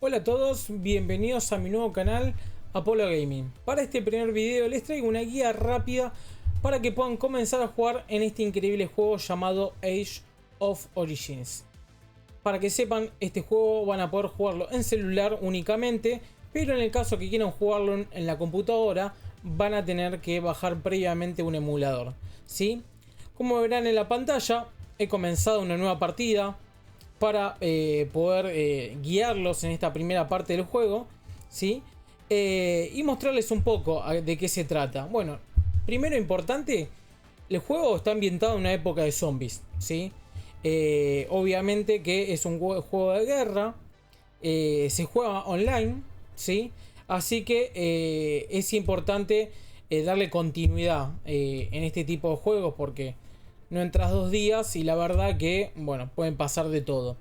Hola a todos, bienvenidos a mi nuevo canal Apolo Gaming. Para este primer video les traigo una guía rápida para que puedan comenzar a jugar en este increíble juego llamado Age of Origins. Para que sepan, este juego van a poder jugarlo en celular únicamente, pero en el caso que quieran jugarlo en la computadora van a tener que bajar previamente un emulador, ¿sí? Como verán en la pantalla, he comenzado una nueva partida para poder guiarlos en esta primera parte del juego, ¿sí? Y mostrarles un poco de qué se trata. Bueno, primero importante, el juego está ambientado en una época de zombies, ¿sí? Obviamente que es un juego de guerra, se juega online, ¿sí? Así que es importante darle continuidad en este tipo de juegos porque no entras 2 días y la verdad que, bueno, pueden pasar de todo.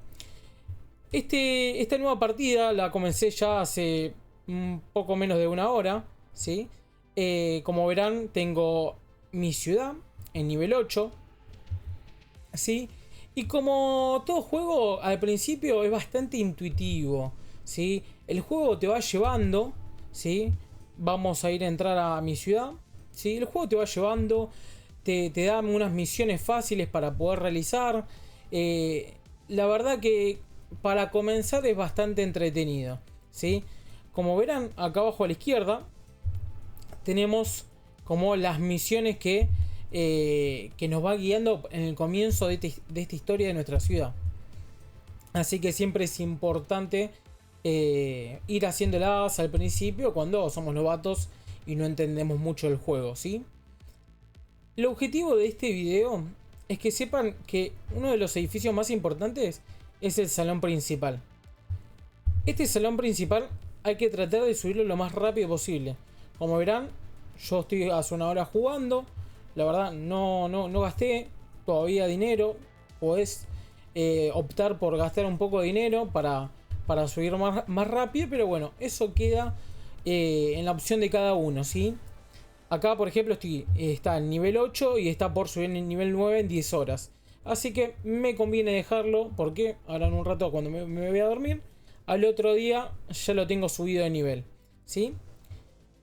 Esta nueva partida la comencé ya hace un poco menos de una hora, ¿sí? Como verán, tengo mi ciudad en nivel 8, ¿sí? Y como todo juego, al principio es bastante intuitivo, ¿sí? El juego te va llevando, ¿sí? Vamos a ir a entrar a mi ciudad, ¿sí? El juego te va llevando, te da unas misiones fáciles para poder realizar. La verdad que para comenzar es bastante entretenido, ¿sí? Como verán, acá abajo a la izquierda tenemos como las misiones que nos va guiando en el comienzo de esta historia de nuestra ciudad. Así que siempre es importante ir haciéndolas al principio cuando somos novatos y no entendemos mucho el juego, ¿sí? El objetivo de este video es que sepan que uno de los edificios más importantes es el salón principal. Este salón principal hay que tratar de subirlo lo más rápido posible. Como verán, yo estoy hace una hora jugando. La verdad no gasté todavía dinero. Podés optar por gastar un poco de dinero para subir más rápido. Pero bueno, eso queda en la opción de cada uno, ¿sí? Acá, por ejemplo, está en nivel 8 y está por subir en nivel 9 en 10 horas. Así que me conviene dejarlo porque ahora en un rato cuando me voy a dormir, al otro día ya lo tengo subido de nivel, ¿sí?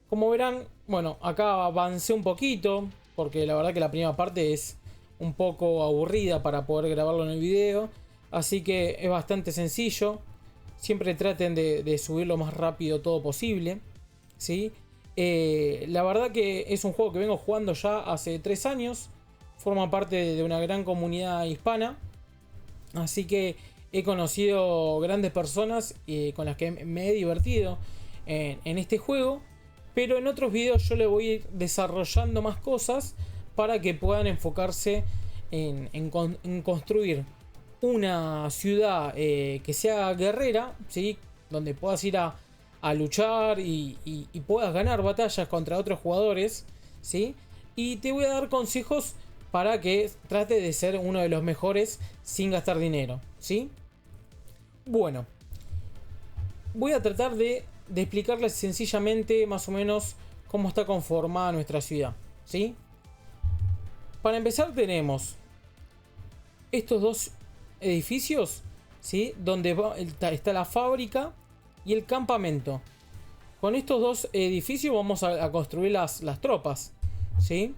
Como verán, bueno, acá avancé un poquito porque la verdad que la primera parte es un poco aburrida para poder grabarlo en el video. Así que es bastante sencillo. Siempre traten de subir lo más rápido todo posible, ¿sí? La verdad que es un juego que vengo jugando ya hace 3 años. Forma parte de una gran comunidad hispana. Así que he conocido grandes personas con las que me he divertido en este juego. Pero en otros videos yo le voy a ir desarrollando más cosas para que puedan enfocarse en construir una ciudad que sea guerrera, ¿sí? Donde puedas ir a luchar y puedas ganar batallas contra otros jugadores, ¿sí? Y te voy a dar consejos para que trate de ser uno de los mejores sin gastar dinero, ¿sí? Bueno, voy a tratar de explicarles sencillamente más o menos cómo está conformada nuestra ciudad, ¿sí? Para empezar tenemos estos dos edificios, ¿sí? Donde está la fábrica y el campamento. Con estos dos edificios vamos a construir las tropas, ¿sí?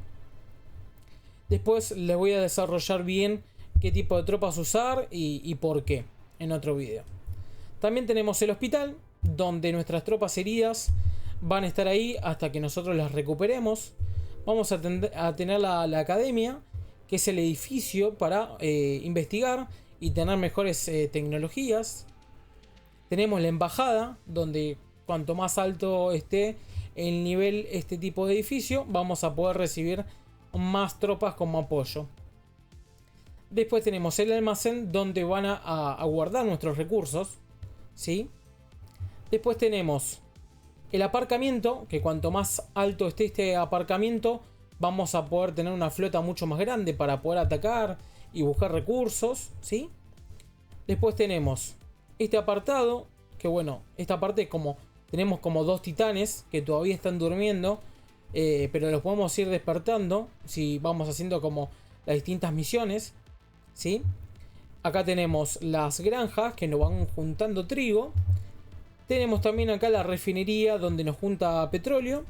Después les voy a desarrollar bien qué tipo de tropas usar y por qué en otro video. También tenemos el hospital, donde nuestras tropas heridas van a estar ahí hasta que nosotros las recuperemos. Vamos a tener la academia, que es el edificio para investigar y tener mejores tecnologías. Tenemos la embajada, donde cuanto más alto esté el nivel este tipo de edificio, vamos a poder recibir más tropas como apoyo. Después tenemos el almacén, donde van a guardar nuestros recursos, ¿sí? Después tenemos el aparcamiento, que cuanto más alto esté este aparcamiento, vamos a poder tener una flota mucho más grande para poder atacar y buscar recursos, ¿sí? Después tenemos este apartado, que bueno, esta parte como tenemos como 2 titanes que todavía están durmiendo, pero los podemos ir despertando si vamos haciendo como las distintas misiones, ¿sí? Acá tenemos las granjas que nos van juntando trigo. Tenemos también acá la refinería donde nos junta petróleo.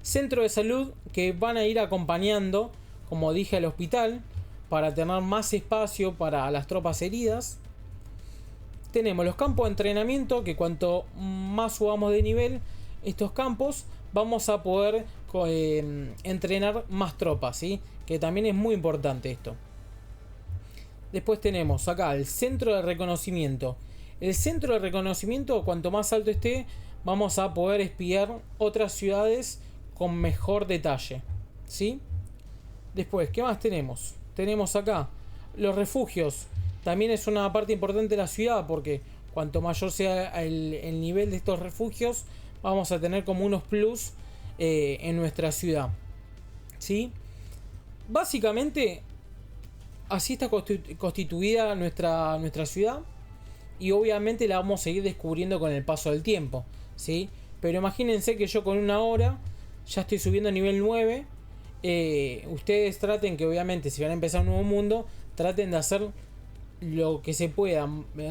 Centro de salud que van a ir acompañando, como dije, al hospital para tener más espacio para las tropas heridas. Tenemos los campos de entrenamiento que cuanto más subamos de nivel estos campos vamos a poder entrenar más tropas, ¿sí? Que también es muy importante esto. Después tenemos acá el centro de reconocimiento. El centro de reconocimiento, cuanto más alto esté, vamos a poder espiar otras ciudades con mejor detalle, ¿sí? Después, ¿qué más tenemos? Tenemos acá los refugios. También es una parte importante de la ciudad porque cuanto mayor sea el nivel de estos refugios, vamos a tener como unos plus en nuestra ciudad, ¿sí? Básicamente, así está constituida nuestra ciudad. Y obviamente la vamos a seguir descubriendo con el paso del tiempo, ¿sí? Pero imagínense que yo con una hora ya estoy subiendo a nivel 9. Ustedes traten que obviamente si van a empezar un nuevo mundo, traten de hacer lo que se pueda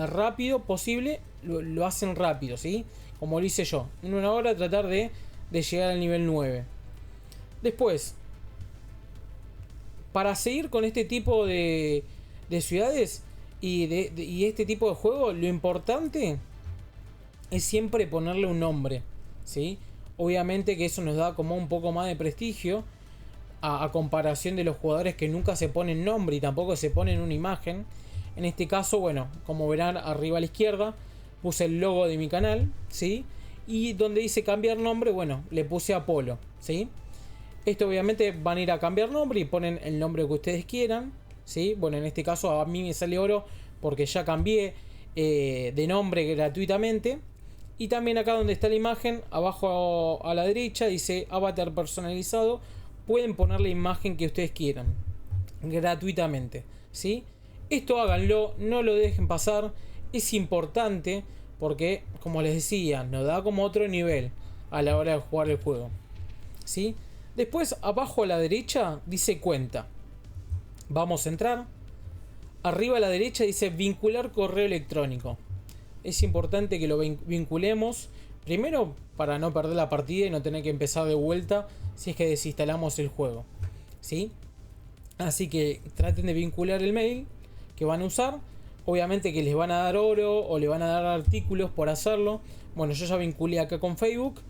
rápido posible. Lo hacen rápido, ¿sí? Como lo hice yo. En una hora tratar de llegar al nivel 9. Después, para seguir con este tipo de ciudades y este tipo de juego, lo importante es siempre ponerle un nombre, ¿sí? Obviamente que eso nos da como un poco más de prestigio a comparación de los jugadores que nunca se ponen nombre y tampoco se ponen una imagen. En este caso, bueno, como verán arriba a la izquierda, puse el logo de mi canal, ¿sí? Y donde dice cambiar nombre, bueno, le puse Apolo, ¿sí? Esto obviamente van a ir a cambiar nombre y ponen el nombre que ustedes quieran, ¿sí? Bueno, en este caso a mí me sale oro porque ya cambié de nombre gratuitamente. Y también acá donde está la imagen, abajo a la derecha dice avatar personalizado. Pueden poner la imagen que ustedes quieran gratuitamente, ¿sí? Esto háganlo, no lo dejen pasar. Es importante porque, como les decía, nos da como otro nivel a la hora de jugar el juego, ¿sí? Después abajo a la derecha dice cuenta. Vamos a entrar. Arriba a la derecha dice vincular correo electrónico. Es importante que lo vinculemos. Primero para no perder la partida y no tener que empezar de vuelta si es que desinstalamos el juego, ¿sí? Así que traten de vincular el mail que van a usar. Obviamente que les van a dar oro o le van a dar artículos por hacerlo. Bueno, yo ya vinculé acá con Facebook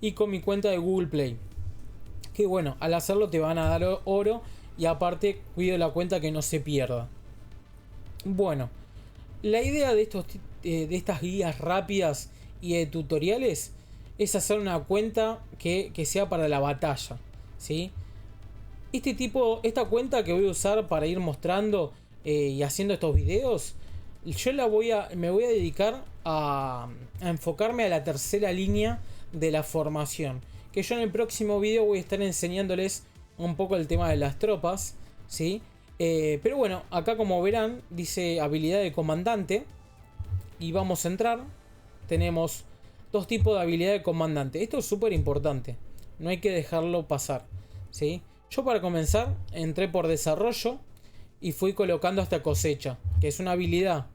y con mi cuenta de Google Play. Que bueno, al hacerlo te van a dar oro y aparte cuido la cuenta que no se pierda. Bueno, la idea de estas guías rápidas y de tutoriales es hacer una cuenta que sea para la batalla, ¿sí? Esta cuenta que voy a usar para ir mostrando y haciendo estos videos, yo me voy a dedicar a enfocarme a la tercera línea de la formación. Que yo en el próximo video voy a estar enseñándoles un poco el tema de las tropas, ¿sí? Pero bueno, acá como verán dice habilidad de comandante. Y vamos a entrar. Tenemos dos tipos de habilidad de comandante. Esto es súper importante. No hay que dejarlo pasar, ¿sí? Yo para comenzar entré por desarrollo y fui colocando hasta cosecha, que es una habilidad.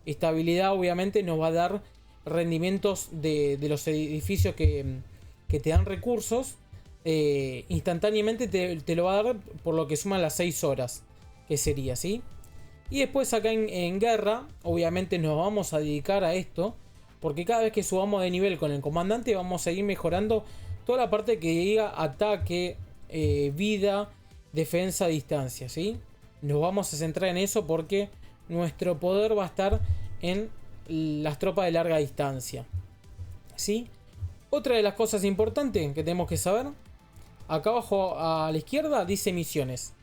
Esta habilidad obviamente nos va a dar rendimientos de los edificios que te dan recursos. Instantáneamente te lo va a dar por lo que suman las 6 horas. Que sería, ¿sí? Y después acá en guerra, obviamente nos vamos a dedicar a esto. Porque cada vez que subamos de nivel con el comandante vamos a ir mejorando toda la parte que diga ataque, vida, defensa a distancia, ¿sí? Nos vamos a centrar en eso porque nuestro poder va a estar en las tropas de larga distancia, ¿sí? Otra de las cosas importantes que tenemos que saber, acá abajo a la izquierda dice misiones.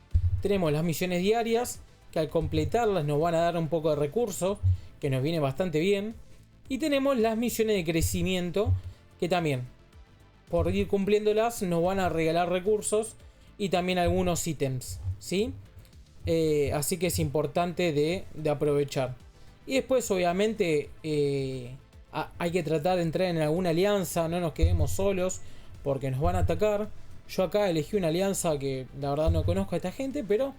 Tenemos las misiones diarias, que al completarlas nos van a dar un poco de recursos, que nos viene bastante bien. Y tenemos las misiones de crecimiento, que también, por ir cumpliéndolas, nos van a regalar recursos y también algunos ítems, ¿sí? Así que es importante de aprovechar. Y después, obviamente, hay que tratar de entrar en alguna alianza, no nos quedemos solos, porque nos van a atacar. Yo acá elegí una alianza que la verdad no conozco a esta gente, pero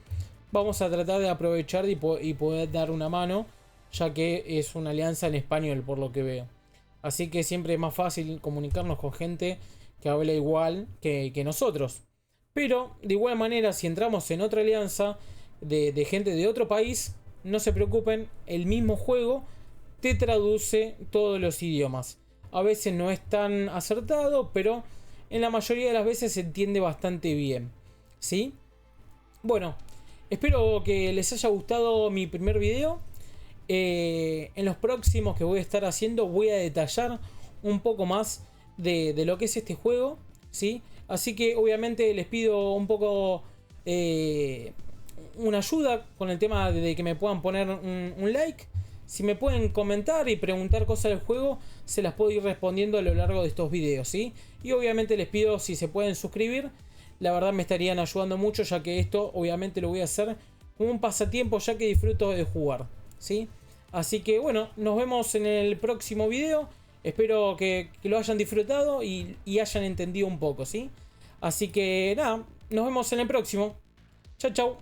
vamos a tratar de aprovechar y poder dar una mano, ya que es una alianza en español por lo que veo. Así que siempre es más fácil comunicarnos con gente que habla igual que nosotros. Pero de igual manera, si entramos en otra alianza de gente de otro país, no se preocupen, el mismo juego te traduce todos los idiomas. A veces no es tan acertado, pero en la mayoría de las veces se entiende bastante bien. ¿Sí? Bueno, espero que les haya gustado mi primer video. En los próximos que voy a estar haciendo voy a detallar un poco más de lo que es este juego, ¿sí? Así que obviamente les pido un poco una ayuda con el tema de que me puedan poner un like. Si me pueden comentar y preguntar cosas del juego, se las puedo ir respondiendo a lo largo de estos videos, ¿sí? Y obviamente les pido si se pueden suscribir. La verdad me estarían ayudando mucho, ya que esto obviamente lo voy a hacer como un pasatiempo, ya que disfruto de jugar, ¿sí? Así que bueno, nos vemos en el próximo video. Espero que lo hayan disfrutado y hayan entendido un poco, ¿sí? Así que nada, nos vemos en el próximo. Chau, chau.